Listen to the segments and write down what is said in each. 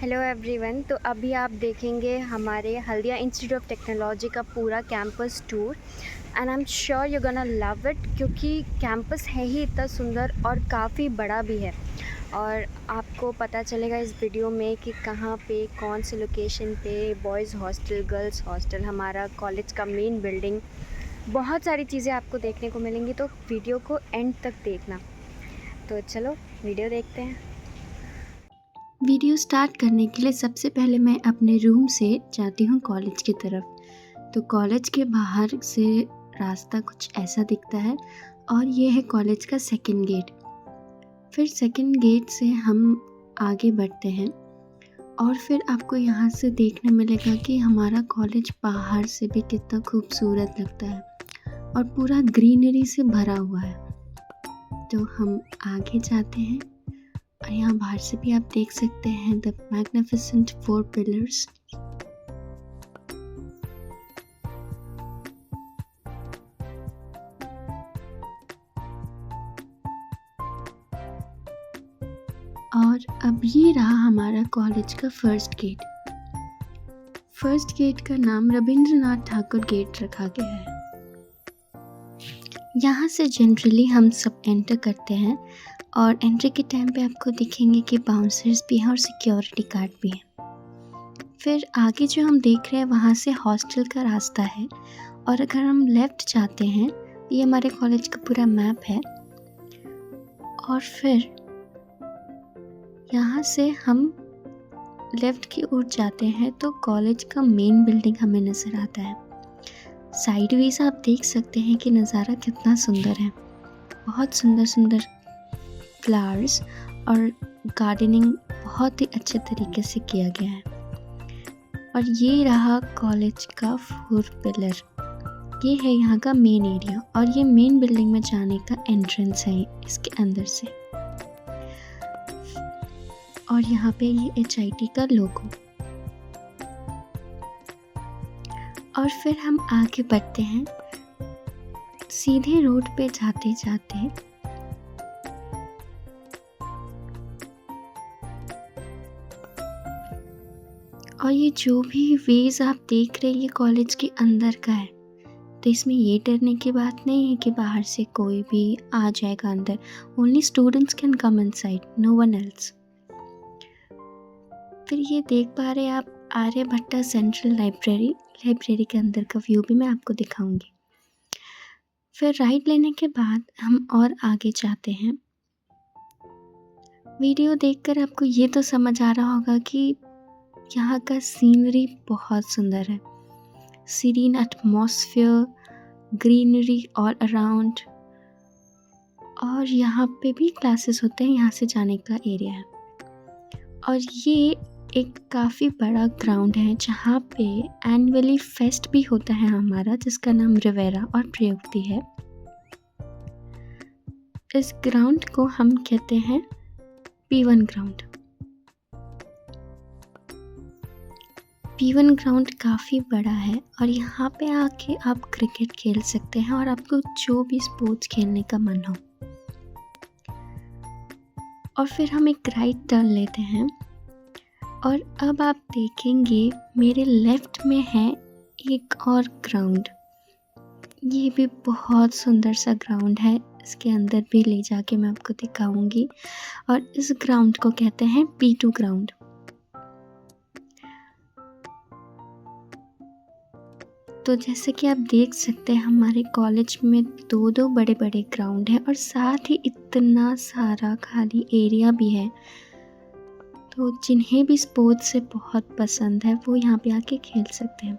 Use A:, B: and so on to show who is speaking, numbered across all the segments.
A: Hello everyone. तो अभी आप देखेंगे हमारे हल्दिया इंस्टीट्यूट ऑफ टेक्नोलॉजी का पूरा campus tour and I am sure you gonna love it, क्योंकि कैंपस है ही इतना सुंदर और काफ़ी बड़ा भी है। और आपको पता चलेगा इस वीडियो में कि कहाँ पे कौन सी लोकेशन पे बॉयज़ हॉस्टल, गर्ल्स हॉस्टल, हमारा कॉलेज का मेन बिल्डिंग, बहुत सारी चीज़ें आपको देखने को मिलेंगी। तो वीडियो को एंड तक देखना। तो चलो वीडियो देखते हैं।
B: वीडियो स्टार्ट करने के लिए सबसे पहले मैं अपने रूम से जाती हूँ कॉलेज की तरफ। तो कॉलेज के बाहर से रास्ता कुछ ऐसा दिखता है और ये है कॉलेज का सेकंड गेट। फिर सेकंड गेट से हम आगे बढ़ते हैं और फिर आपको यहाँ से देखने मिलेगा कि हमारा कॉलेज बाहर से भी कितना खूबसूरत लगता है और पूरा ग्रीनरी से भरा हुआ है। तो हम आगे जाते हैं और यहाँ बाहर से भी आप देख सकते हैं द मैग्निफिसेंट 4 पिलर्स। और अब ये रहा हमारा कॉलेज का फर्स्ट गेट। फर्स्ट गेट का नाम रविंद्रनाथ ठाकुर गेट रखा गया है। यहाँ से जनरली हम सब एंटर करते हैं और एंट्री के टाइम पे आपको दिखेंगे कि बाउंसर्स भी हैं और सिक्योरिटी गार्ड भी हैं। फिर आगे जो हम देख रहे हैं वहाँ से हॉस्टल का रास्ता है और अगर हम लेफ़्ट जाते हैं, ये हमारे कॉलेज का पूरा मैप है। और फिर यहाँ से हम लेफ़्ट की ओर जाते हैं तो कॉलेज का मेन बिल्डिंग हमें नज़र आता है। साइडवेज आप देख सकते हैं कि नज़ारा कितना सुंदर है। बहुत सुंदर सुंदर फ्लावर्स और गार्डनिंग बहुत ही अच्छे तरीके से किया गया है। और ये रहा कॉलेज का 4 पिलर। ये है यहाँ का मेन एरिया और ये मेन बिल्डिंग में जाने का एंट्रेंस है इसके अंदर से। और यहाँ पे ये HIT का लोगो। और फिर हम आगे बढ़ते हैं सीधे रोड पे जाते जाते और ये जो भी वेज आप देख रहे हैं ये कॉलेज के अंदर का है। तो इसमें ये डरने की बात नहीं है कि बाहर से कोई भी आ जाएगा अंदर। Only students can come inside, no one else. फिर ये देख पा रहे हैं आप आर्यभट्टा सेंट्रल लाइब्रेरी के अंदर का व्यू भी मैं आपको दिखाऊंगी। फिर राइट लेने के बाद हम और आगे जाते हैं। वीडियो देखकर आपको ये तो समझ आ रहा होगा कि यहाँ का सीनरी बहुत सुंदर है। Serene atmosphere, greenery all around. और यहाँ पे भी क्लासेस होते हैं, यहाँ से जाने का एरिया है। और ये एक काफ़ी बड़ा ग्राउंड है जहाँ पे एनुअली फेस्ट भी होता है हमारा, जिसका नाम रिवेरा और प्रयुक्ति है। इस ग्राउंड को हम कहते हैं P1 ग्राउंड। P1 ग्राउंड काफ़ी बड़ा है और यहाँ पे आके आप क्रिकेट खेल सकते हैं और आपको जो भी स्पोर्ट्स खेलने का मन हो। और फिर हम एक राइट टर्न लेते हैं और अब आप देखेंगे मेरे लेफ्ट में है एक और ग्राउंड। ये भी बहुत सुंदर सा ग्राउंड है, इसके अंदर भी ले जाके मैं आपको दिखाऊंगी। और इस ग्राउंड को कहते हैं P2 ग्राउंड। तो जैसे कि आप देख सकते हैं हमारे कॉलेज में दो बड़े बड़े ग्राउंड हैं और साथ ही इतना सारा खाली एरिया भी है। तो जिन्हें भी स्पोर्ट्स से बहुत पसंद है वो यहाँ पे आके खेल सकते हैं।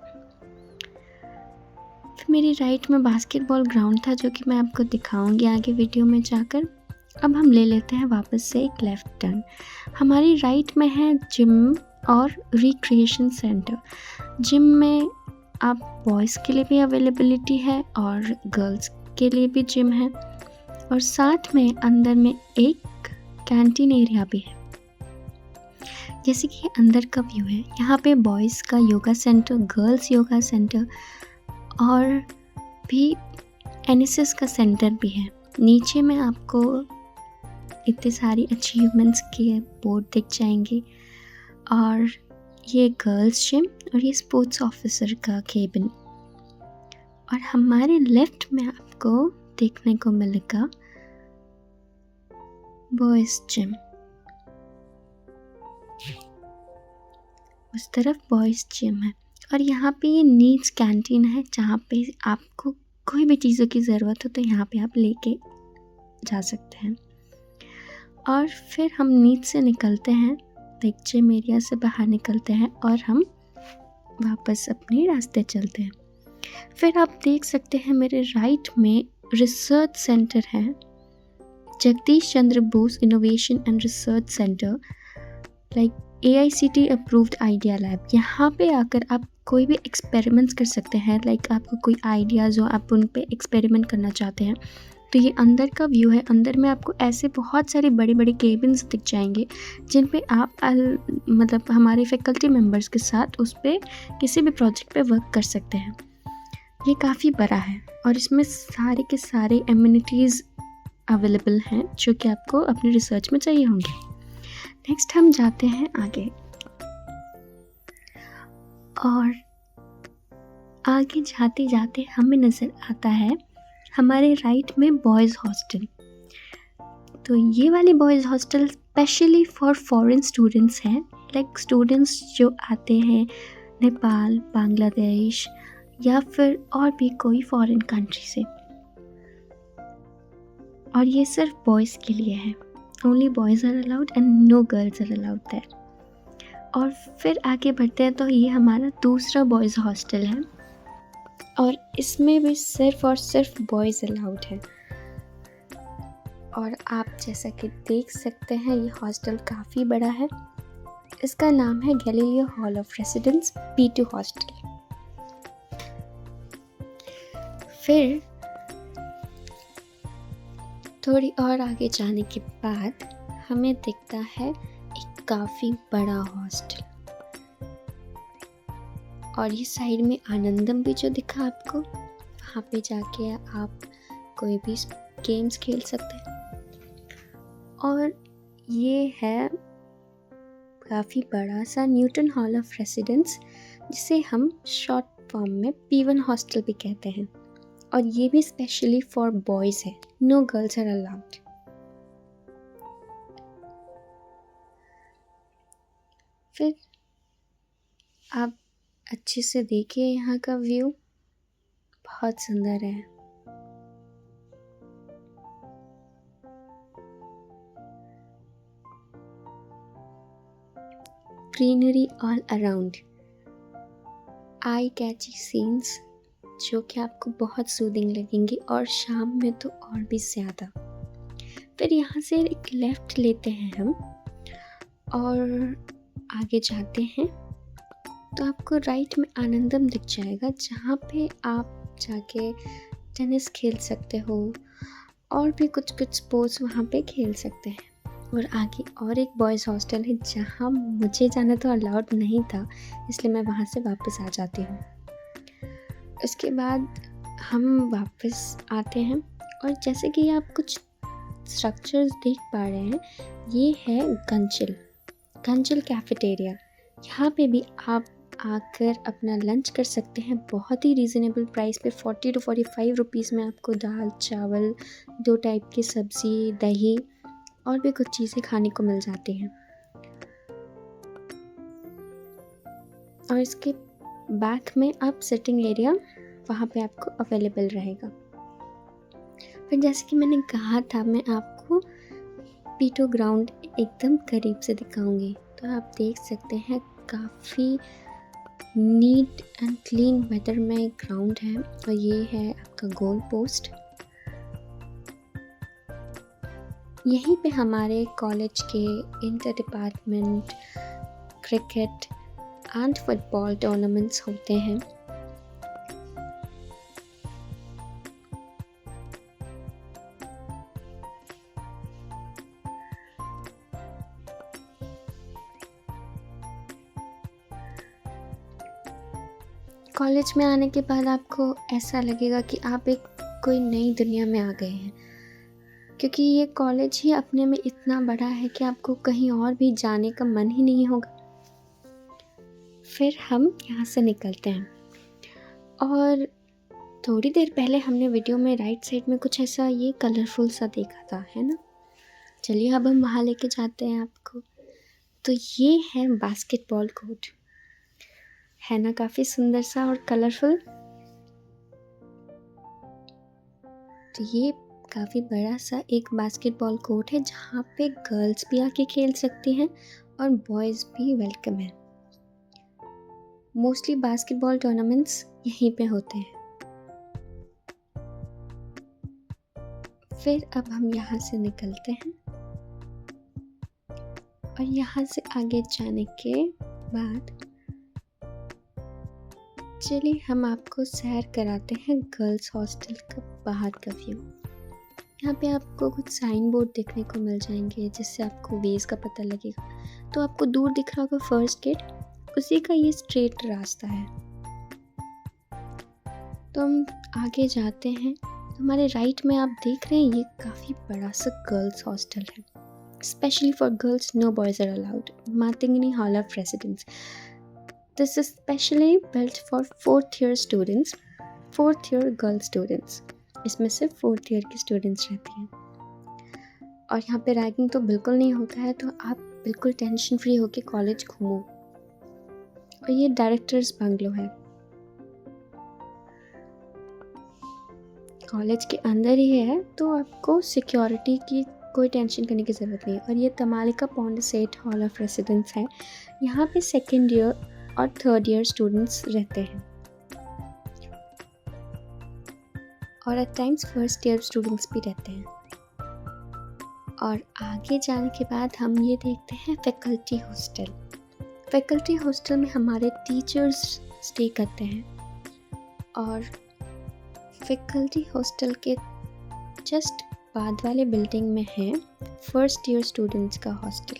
B: फिर मेरे राइट में बास्केटबॉल ग्राउंड था जो कि मैं आपको दिखाऊंगी आगे वीडियो में जाकर। अब हम ले लेते हैं वापस से एक लेफ़्ट टर्न। हमारी राइट में है जिम और रिक्रिएशन सेंटर। जिम में आप बॉयज़ के लिए भी अवेलेबिलिटी है और गर्ल्स के लिए भी जिम है। और साथ में अंदर में एक कैंटीन एरिया भी है। जैसे कि अंदर का व्यू है, यहाँ पे बॉयज़ का yoga centre, girls yoga centre और भी NSS का सेंटर भी है। नीचे में आपको इतने सारी अचीवमेंट्स के बोर्ड दिख जाएंगे और ये गर्ल्स जिम और ये स्पोर्ट्स ऑफिसर का केबिन। और हमारे लेफ्ट में आपको देखने को मिलेगा बॉयज जिम। उस तरफ बॉयज जिम है और यहाँ पे ये नीड्स कैंटीन है जहाँ पे आपको कोई भी चीज़ों की ज़रूरत हो तो यहाँ पे आप लेके जा सकते हैं। और फिर हम नीड से निकलते हैं, लाइक जिम एरिया से बाहर निकलते हैं और हम वापस अपने रास्ते चलते हैं। फिर आप देख सकते हैं मेरे राइट में रिसर्च सेंटर है, Jagdish Chandra Bose innovation and research centre, like AICTE approved idea lab. यहाँ पे आकर आप कोई भी एक्सपेरिमेंट्स कर सकते हैं, लाइक आपको कोई आइडियाज़ हो, आप उन पे एक्सपेरिमेंट करना चाहते हैं तो ये अंदर का व्यू है। अंदर में आपको ऐसे बहुत सारे बड़े बड़े केबिन्स दिख जाएंगे जिन पे आप मतलब हमारे फैकल्टी मेम्बर्स के साथ उस पर किसी भी प्रोजेक्ट पे वर्क कर सकते हैं। ये काफ़ी बड़ा है और इसमें सारे के सारे एम्यूनिटीज़ अवेलेबल हैं जो कि आपको अपने रिसर्च में चाहिए होंगे। नेक्स्ट हम जाते हैं आगे और आगे जाते जाते हमें नज़र आता है हमारे राइट में बॉयज़ हॉस्टल। तो ये वाली boys hostel specially for foreign students हैं, लाइक स्टूडेंट्स जो आते हैं नेपाल, बांग्लादेश या फिर और भी कोई फॉरेन कंट्री से। और ये सिर्फ बॉयज़ के लिए है, only boys are allowed and no girls are allowed there. और फिर आगे बढ़ते हैं तो ये हमारा दूसरा बॉयज़ हॉस्टल है और इसमें भी सिर्फ और सिर्फ बॉयज़ अलाउड है। और आप जैसा कि देख सकते हैं ये हॉस्टल काफ़ी बड़ा है। इसका नाम है Galileo hall of residence P2 hostel. फिर थोड़ी और आगे जाने के बाद हमें दिखता है एक काफ़ी बड़ा हॉस्टल और ये साइड में आनंदम भी जो दिखा आपको, वहाँ पे जाके आप कोई भी गेम्स खेल सकते हैं। और ये है काफ़ी बड़ा सा न्यूटन हॉल ऑफ रेसिडेंस जिसे हम शॉर्ट फॉर्म में P1 हॉस्टल भी कहते हैं और ये भी स्पेशली फॉर बॉयज़ है, नो गर्ल्स आर अलाउड। फिर आप अच्छे से देखिए यहाँ का व्यू बहुत सुंदर है। ग्रीनरी ऑल अराउंड, आई कैची सीन्स जो कि आपको बहुत सूदिंग लगेंगे और शाम में तो और भी ज़्यादा। फिर यहाँ से एक लेफ़्ट लेते हैं हम और आगे जाते हैं तो आपको राइट में आनंदम दिख जाएगा जहाँ पे आप जाके टेनिस खेल सकते हो और भी कुछ स्पोर्ट्स वहाँ पे खेल सकते हैं। और आगे और एक बॉयज़ हॉस्टल है जहाँ मुझे जाना तो अलाउड नहीं था, इसलिए मैं वहाँ से वापस आ जाती हूँ। उसके बाद हम वापस आते हैं और जैसे कि आप कुछ स्ट्रक्चर्स देख पा रहे हैं, ये है गंचिल कैफेटेरिया। यहाँ पे भी आप आकर अपना लंच कर सकते हैं बहुत ही रीज़नेबल प्राइस पे। 40 to 45 रुपीज़ में आपको दाल, चावल, 2 टाइप की सब्ज़ी, दही और भी कुछ चीज़ें खाने को मिल जाती हैं। और इसके बैक में आप सिटिंग एरिया वहाँ पे आपको अवेलेबल रहेगा। फिर जैसे कि मैंने कहा था मैं आपको P2 ग्राउंड एकदम करीब से दिखाऊंगी, तो आप देख सकते हैं काफ़ी नीट एंड क्लीन वेदर में ग्राउंड है। और ये है आपका गोल पोस्ट। यहीं पे हमारे कॉलेज के inter department cricket and football tournaments होते हैं। कॉलेज में आने के बाद आपको ऐसा लगेगा कि आप एक कोई नई दुनिया में आ गए हैं, क्योंकि ये कॉलेज ही अपने में इतना बड़ा है कि आपको कहीं और भी जाने का मन ही नहीं होगा। फिर हम यहाँ से निकलते हैं। और थोड़ी देर पहले हमने वीडियो में राइट साइड में कुछ ऐसा ये कलरफुल सा देखा था, है ना? चलिए अब हम वहाँ लेके जाते हैं आपको। तो ये है बास्केटबॉल कोर्ट, है ना काफ़ी सुंदर सा और कलरफुल। तो ये काफ़ी बड़ा सा एक बास्केटबॉल कोर्ट है जहाँ पे गर्ल्स भी आके खेल सकती हैं और बॉयज़ भी वेलकम है। मोस्टली बास्केटबॉल टूर्नामेंट्स यहीं पे होते हैं। फिर अब हम यहाँ से निकलते हैं और यहाँ से आगे जाने के बाद चलिए हम आपको सैर कराते हैं गर्ल्स हॉस्टल का बाहर का व्यू। यहाँ पे आपको कुछ साइन बोर्ड देखने को मिल जाएंगे जिससे आपको वेज का पता लगेगा। तो आपको दूर दिख रहा होगा फर्स्ट गेट, उसी का ये स्ट्रेट रास्ता है। तो हम आगे जाते हैं। हमारे राइट में आप देख रहे हैं ये काफ़ी बड़ा सा गर्ल्स हॉस्टल है, specially for girls, no boys are allowed, Matangini hall of residence. This is specially built for 4th year students, 4th year girl students. इसमें सिर्फ 4th ईयर की स्टूडेंट्स रहती हैं। और यहाँ पे रैगिंग तो बिल्कुल नहीं होता है, तो आप बिल्कुल टेंशन फ्री होके कॉलेज घूमो। और ये डायरेक्टर्स बंगलो है, कॉलेज के अंदर ही है, तो आपको सिक्योरिटी की कोई टेंशन करने की ज़रूरत नहीं है। और ये तमालिका पॉन्डसेट हॉल ऑफ रेसिडेंस है। यहाँ पे 2nd ईयर और 3rd ईयर स्टूडेंट्स रहते हैं और eight times 1st year students भी रहते हैं। और आगे जाने के बाद हम ये देखते हैं फैकल्टी हॉस्टल। फैकल्टी हॉस्टल में हमारे टीचर्स स्टे करते हैं और फैकल्टी हॉस्टल के जस्ट बाद वाले बिल्डिंग में है 1st ईयर स्टूडेंट्स का हॉस्टल।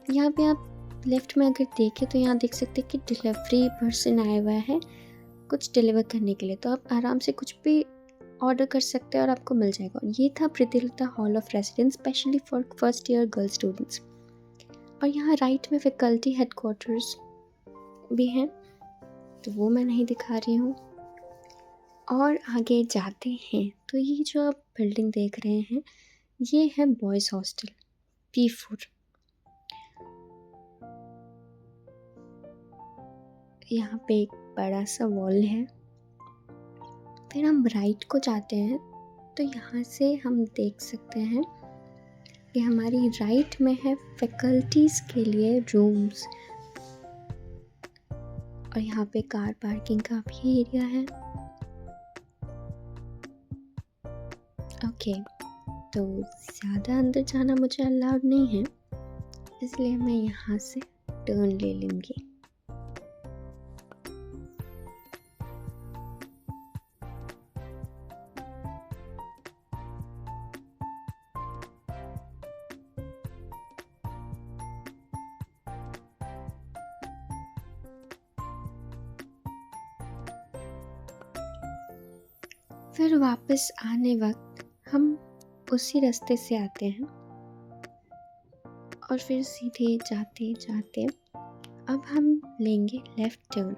B: यहाँ पे आप लेफ्ट में अगर देखें तो यहाँ देख सकते हैं कि डिलीवरी पर्सन आया हुआ है कुछ डिलीवर करने के लिए। तो आप आराम से कुछ भी ऑर्डर कर सकते हैं और आपको मिल जाएगा। ये था Pritilata hall of residence, specially for 1st year girl students. और यहाँ राइट में फैकल्टी हेडक्वार्टर्स भी हैं, तो वो मैं नहीं दिखा रही हूँ। और आगे जाते हैं तो ये जो आप बिल्डिंग देख रहे हैं ये है बॉयज़ हॉस्टल P4। यहाँ पे एक बड़ा सा वॉल है। फिर हम राइट को जाते हैं तो यहाँ से हम देख सकते हैं कि हमारी राइट में है फैकल्टीज़ के लिए रूम्स। और यहाँ पे कार पार्किंग का भी एरिया है। ओके, तो ज़्यादा अंदर जाना मुझे अलाउड नहीं है, इसलिए मैं यहाँ से टर्न ले लूँगी। फिर वापस आने वक्त हम उसी रास्ते से आते हैं और फिर सीधे जाते जाते अब हम लेंगे लेफ़्ट टर्न।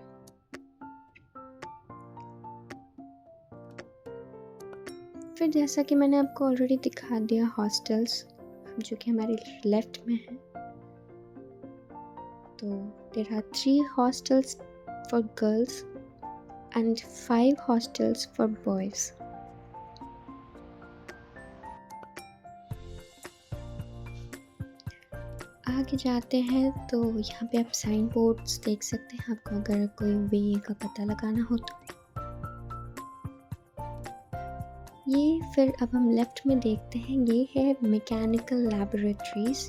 B: फिर जैसा कि मैंने आपको ऑलरेडी दिखा दिया हॉस्टल्स जो कि हमारे लेफ़्ट में है, तो there are 3 hostels for girls and 5 hostels for boys. आगे जाते हैं तो यहाँ पे आप साइन बोर्ड्स देख सकते हैं, आपको अगर कोई वे का पता लगाना हो तो। ये फिर अब हम लेफ्ट में देखते हैं, ये है mechanical laboratories,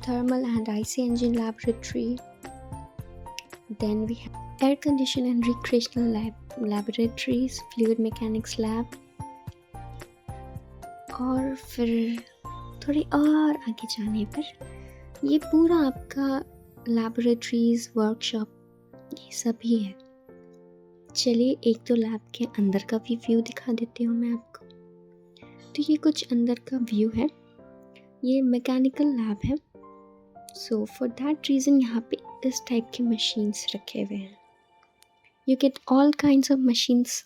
B: thermal and IC engine laboratory, then we have air condition and recreational laboratories, fluid mechanics lab। और फिर थोड़ी और आगे जाने पर ये पूरा आपका लैबोरेटरीज, वर्कशॉप ये सब ही है। चलिए एक तो लैब के अंदर का भी व्यू दिखा देती हूँ मैं आपको। तो ये कुछ अंदर का व्यू है। ये मैकेनिकल लैब है सो फॉर दैट रीज़न यहाँ पे इस टाइप के मशीन्स रखे हुए हैं. You get all kinds of machines.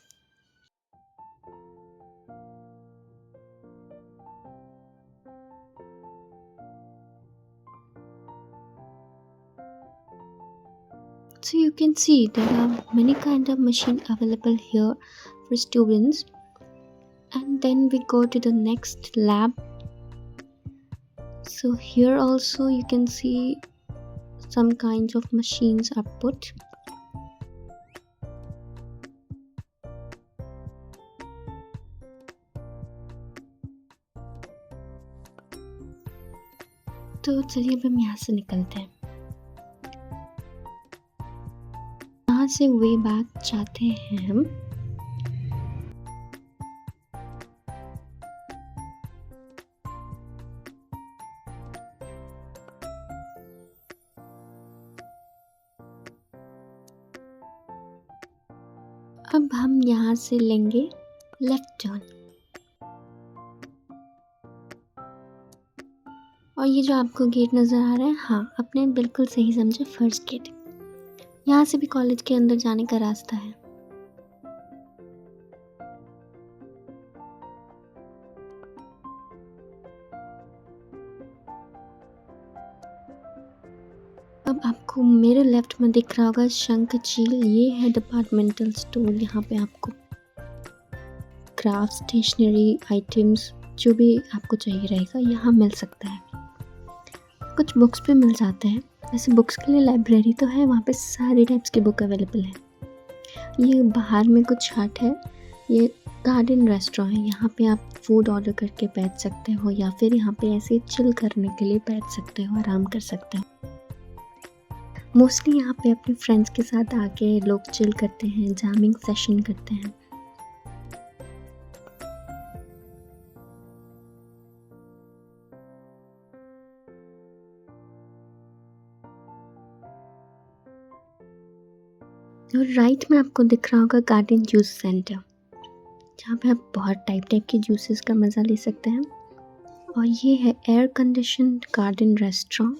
B: So you can see there are many kind of machine available here for students. And then we go to the next lab. So here also you can see some kinds of machines are put. तो चलिए अब हम यहाँ से निकलते हैं. यहाँ से वे बैक जाते हैं हम. अब हम यहाँ से लेंगे लेफ्ट टर्न. और ये जो आपको गेट नज़र आ रहा है, हाँ आपने बिल्कुल सही समझा, फर्स्ट गेट. यहाँ से भी कॉलेज के अंदर जाने का रास्ता है. अब आपको मेरे लेफ्ट में दिख रहा होगा शंख झील. ये है डिपार्टमेंटल स्टोर. यहाँ पे आपको क्राफ्ट, स्टेशनरी आइटम्स जो भी आपको चाहिए रहेगा यहाँ मिल सकता है. कुछ बुक्स भी मिल जाते हैं. वैसे बुक्स के लिए लाइब्रेरी तो है, वहाँ पे सारे टाइप्स की बुक अवेलेबल है. ये बाहर में कुछ हट है. ये गार्डन रेस्टोरेंट है. यहाँ पे आप फूड ऑर्डर करके बैठ सकते हो या फिर यहाँ पे ऐसे चिल करने के लिए बैठ सकते हो, आराम कर सकते हो. मोस्टली यहाँ पे अपने फ्रेंड्स के साथ आके लोग चिल करते हैं, जैमिंग सेशन करते हैं. और राइट में आपको दिख रहा होगा गार्डन जूस सेंटर, जहाँ पे आप बहुत टाइप के जूसेस का मज़ा ले सकते हैं. और ये है एयर कंडीशन्ड गार्डन रेस्टोरेंट.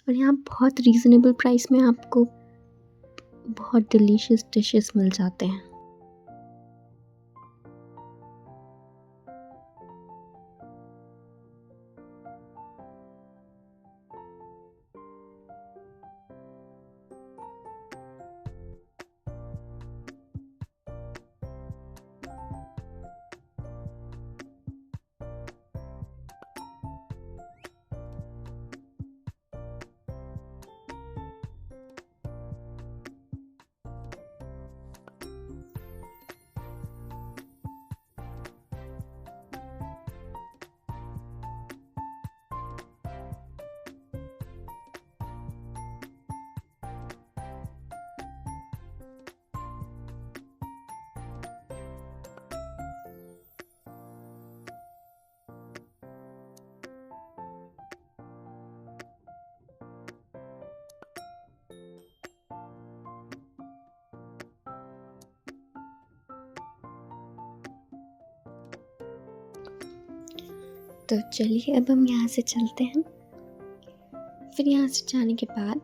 B: और यहाँ बहुत रीज़नेबल प्राइस में आपको बहुत डिलीशियस डिशेस मिल जाते हैं. तो चलिए अब हम यहाँ से चलते हैं. फिर यहाँ से जाने के बाद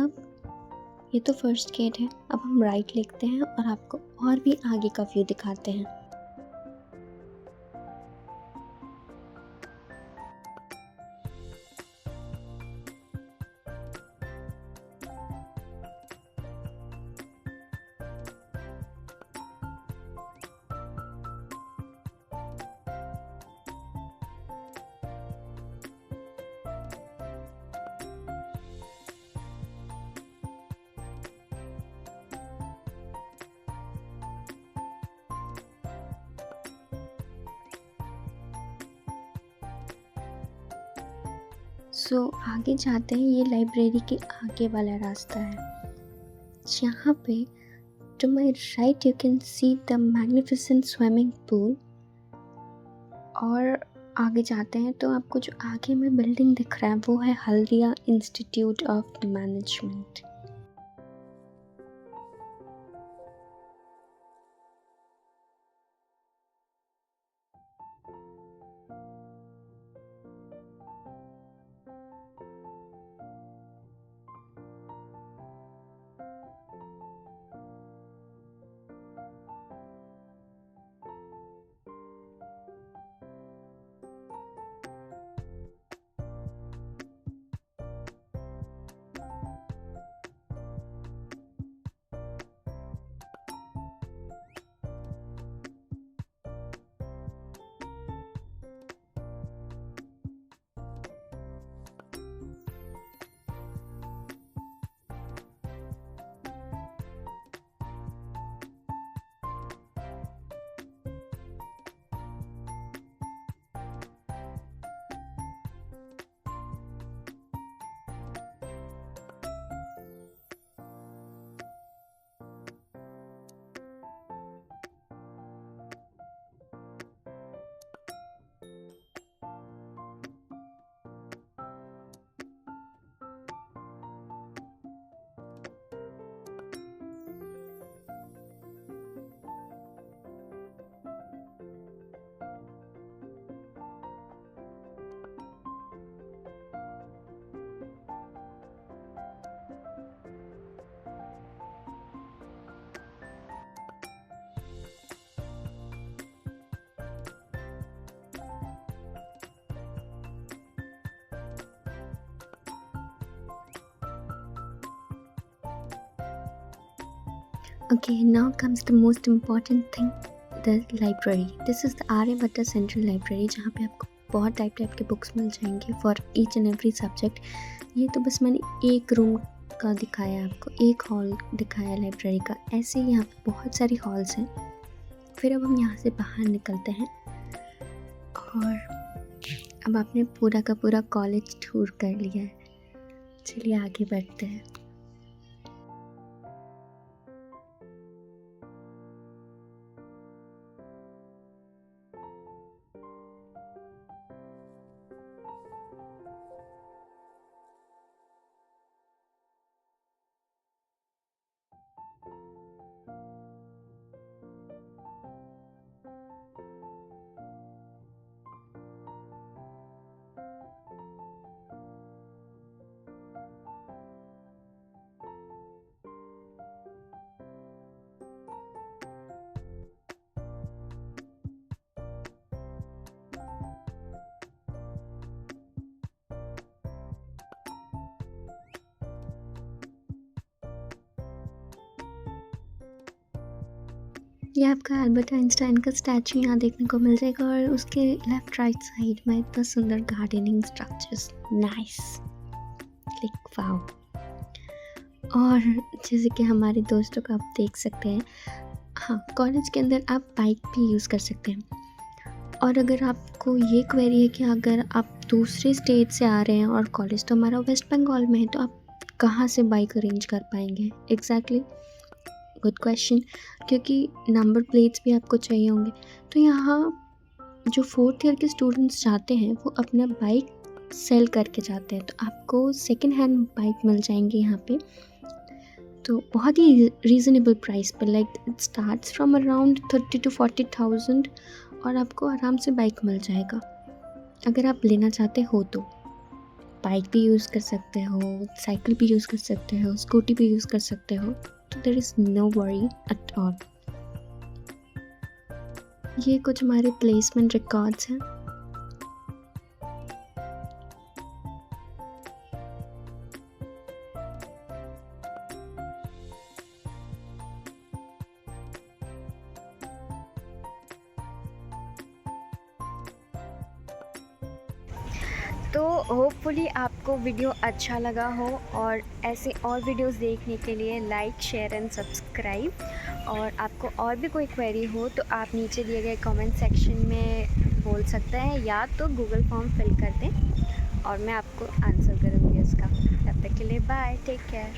B: अब ये तो फर्स्ट गेट है. अब हम राइट लेते हैं और आपको और भी आगे का व्यू दिखाते हैं. सो आगे जाते हैं. ये लाइब्रेरी के आगे वाला रास्ता है, जहाँ पे to my right you can see the magnificent swimming pool. और आगे जाते हैं तो आपको जो आगे में बिल्डिंग दिख रहा है वो है Haldia institute of management. Okay, now comes the most important thing, the library. This is the Aryabhatta central library, जहाँ पे आपको बहुत टाइप के बुक्स मिल जाएंगे for each and every subject. ये तो बस मैंने एक रूम का दिखाया आपको, एक हॉल दिखाया लाइब्रेरी का। ऐसे ही यहाँ पे बहुत सारी हॉल्स हैं। फिर अब हम यहाँ से बाहर निकलते हैं और अब आपने पूरा का पूरा कॉलेज टूर कर लिया है। चलिए आगे बढ़ते हैं। ये आपका अल्बर्ट आइंस्टाइन का स्टैचू यहाँ देखने को मिल जाएगा और उसके लेफ्ट राइट साइड में इतना सुंदर gardening structures, nice, like wow. और जैसे कि हमारे दोस्तों को आप देख सकते हैं, हाँ, कॉलेज के अंदर आप बाइक भी यूज़ कर सकते हैं। और अगर आपको ये क्वेरी है कि अगर आप दूसरे स्टेट से आ रहे हैं और कॉलेज तो हमारा वेस्ट बंगाल में है, तो आप कहाँ से बाइक अरेंज कर पाएंगे? एग्जैक्टली, गुड क्वेश्चन, क्योंकि नंबर प्लेट्स भी आपको चाहिए होंगे। तो यहाँ जो 4th ईयर के स्टूडेंट्स जाते हैं वो अपना बाइक सेल करके जाते हैं, तो आपको सेकेंड हैंड बाइक मिल जाएंगे यहाँ पे। तो बहुत ही रीज़नेबल प्राइस पर, like it starts from around 30 to 40,000 और आपको आराम से बाइक मिल जाएगा। अगर आप लेना चाहते हो तो बाइक भी यूज़ कर सकते हो, साइकिल भी यूज़ कर सकते हो, स्कूटी भी यूज़ कर सकते हो, तो there is no worry at all. ये कुछ हमारे प्लेसमेंट रिकॉर्ड्स हैं।
A: तो होपफुली आपको वीडियो अच्छा लगा हो, और ऐसे और वीडियोस देखने के लिए लाइक, शेयर एंड सब्सक्राइब। और आपको और भी कोई क्वेरी हो तो आप नीचे दिए गए कमेंट सेक्शन में बोल सकते हैं, या तो गूगल फॉर्म फिल कर दें और मैं आपको आंसर करूँगी उसका। तब तक के लिए बाय, टेक केयर।